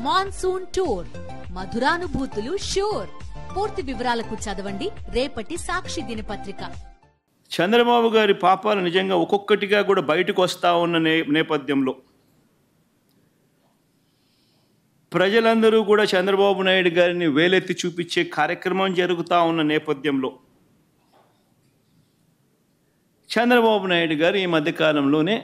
Monsoon tour, మధురానుభూతులు sure. పూర్తి వివరాలకు చదవండి రేపటి సాక్షి దినపత్రిక. చంద్రబాబు గారి పాపాలు నిజంగా ఒక్కొక్కటిగా కూడా బయటకు వస్తూ ఉన్న నేపథ్యంలో ప్రజలందరూ కూడా చంద్రబాబు నాయుడు గారిని వేలెత్తి చూపించే కార్యక్రమం జరుగుతూ ఉన్న నేపథ్యంలో చంద్రబాబు నాయుడు గారు ఈ మధ్యకాలంలోనే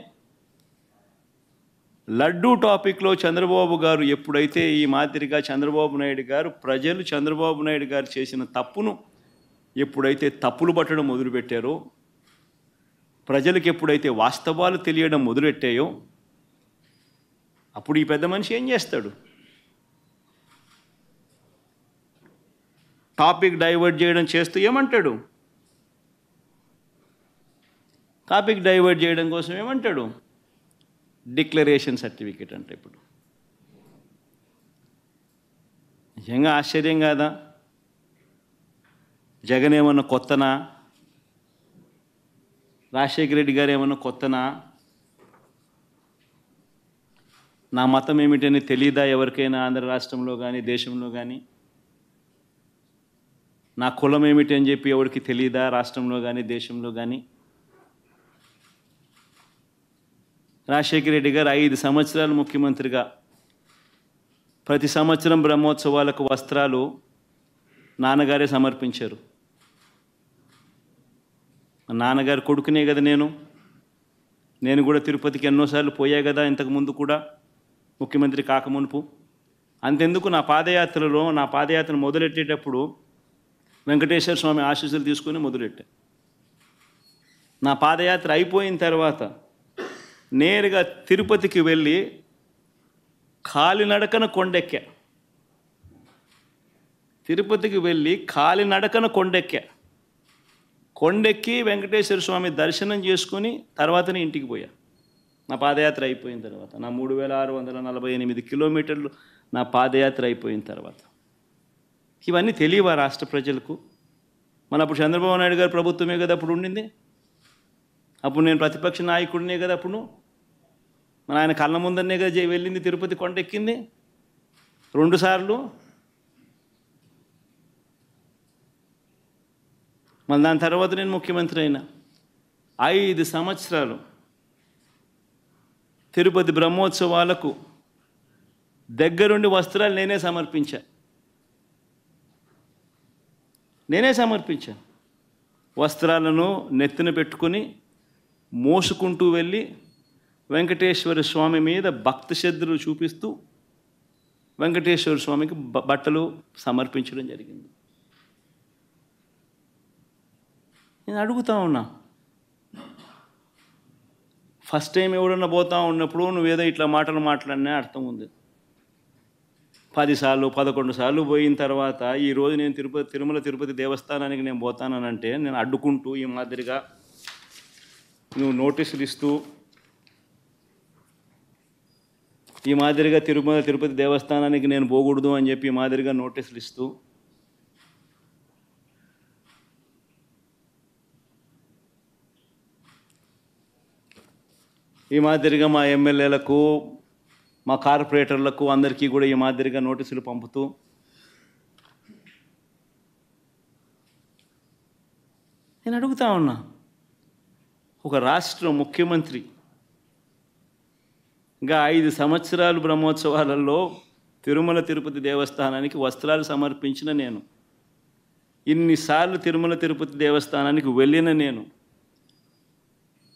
లడ్డూ టాపిక్లో చంద్రబాబు గారు ఎప్పుడైతే ఈ మాదిరిగా చంద్రబాబు నాయుడు గారు ప్రజలు చంద్రబాబు నాయుడు గారు చేసిన తప్పును ఎప్పుడైతే తప్పులు పట్టడం మొదలుపెట్టారో, ప్రజలకు ఎప్పుడైతే వాస్తవాలు తెలియడం మొదలెట్టాయో, అప్పుడు ఈ పెద్ద మనిషి ఏం చేస్తాడు? టాపిక్ డైవర్ట్ చేయడం చేస్తూ ఏమంటాడు? టాపిక్ డైవర్ట్ చేయడం కోసం ఏమంటాడు? డిక్లరేషన్ సర్టిఫికేట్ అంటే ఇప్పుడు నిజంగా ఆశ్చర్యం కాదా? జగన్ ఏమన్నా కొత్తనా? రాజశేఖర రెడ్డి గారు ఏమన్నా కొత్తనా? నా మతం ఏమిటని తెలీదా ఎవరికైనా ఆంధ్ర రాష్ట్రంలో కానీ దేశంలో కానీ? నా కులం ఏమిటి అని చెప్పి ఎవరికి తెలీదా రాష్ట్రంలో కానీ దేశంలో కానీ? రాజశేఖర రెడ్డి గారు 5 సంవత్సరాలు ముఖ్యమంత్రిగా ప్రతి సంవత్సరం బ్రహ్మోత్సవాలకు వస్త్రాలు నాన్నగారే సమర్పించారు. నాన్నగారు కొడుకునే కదా నేను కూడా తిరుపతికి ఎన్నోసార్లు పోయా కదా ఇంతకుముందు కూడా ముఖ్యమంత్రి కాకమునుపు. అంతెందుకు నా పాదయాత్ర మొదలెట్టేటప్పుడు వెంకటేశ్వర స్వామి ఆశీస్సులు తీసుకొని మొదలెట్టా. నా పాదయాత్ర అయిపోయిన తర్వాత నేరుగా తిరుపతికి వెళ్ళి కాలినడకన కొండెక్కా. తిరుపతికి వెళ్ళి కాలినడకన కొండెక్కి వెంకటేశ్వర స్వామి దర్శనం చేసుకొని తర్వాతనే ఇంటికి పోయా. నా పాదయాత్ర అయిపోయిన తర్వాత నా 3648 కిలోమీటర్లు నా పాదయాత్ర అయిపోయిన తర్వాత. ఇవన్నీ తెలియవా రాష్ట్ర ప్రజలకు? మన అప్పుడు చంద్రబాబు నాయుడు గారు ప్రభుత్వమే కదా అప్పుడు ఉండింది. అప్పుడు నేను ప్రతిపక్ష నాయకుడినే కదా అప్పుడు. మన ఆయన కళ్ళ ముందరనే కదా వెళ్ళింది, తిరుపతి కొండెక్కింది 2 సార్లు. మళ్ళీ దాని తర్వాత నేను ముఖ్యమంత్రి అయినా 5 సంవత్సరాలు తిరుపతి బ్రహ్మోత్సవాలకు దగ్గరుండి వస్త్రాలు నేనే సమర్పించా. వస్త్రాలను నెత్తిన పెట్టుకొని మోసుకుంటూ వెళ్ళి వెంకటేశ్వర స్వామి మీద భక్తి శ్రద్ధలు చూపిస్తూ వెంకటేశ్వర స్వామికి బట్టలు సమర్పించడం జరిగింది. నేను అడుగుతా ఉన్నా, ఫస్ట్ టైం ఎవడన్నా పోతా ఉన్నప్పుడు నువ్వేదో ఇట్లా మాటలు మాట్లాడినా అర్థం ఉంది. 10 సార్లు 11 సార్లు పోయిన తర్వాత ఈరోజు నేను తిరుమల తిరుపతి దేవస్థానానికి నేను పోతానంటే నేను అడ్డుకుంటూ ఈ మాదిరిగా నువ్వు నోటీసులు ఇస్తూ ఈ మాదిరిగా తిరుమల తిరుపతి దేవస్థానానికి నేను పోకూడదు అని చెప్పి ఈ మాదిరిగా నోటీసులు ఇస్తూ ఈ మాదిరిగా మా ఎమ్మెల్యేలకు మా కార్పొరేటర్లకు అందరికీ కూడా ఈ మాదిరిగా నోటీసులు పంపుతూ నేను అడుగుతా ఉన్నా, ఒక రాష్ట్ర ముఖ్యమంత్రి ఇంకా 5 సంవత్సరాలు బ్రహ్మోత్సవాలలో తిరుమల తిరుపతి దేవస్థానానికి వస్త్రాలు సమర్పించిన నేను, ఇన్నిసార్లు తిరుమల తిరుపతి దేవస్థానానికి వెళ్ళిన నేను,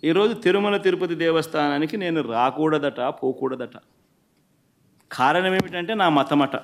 ఈరోజు తిరుమల తిరుపతి దేవస్థానానికి నేను రాకూడదట, పోకూడదట. కారణం ఏమిటంటే నా మతమట.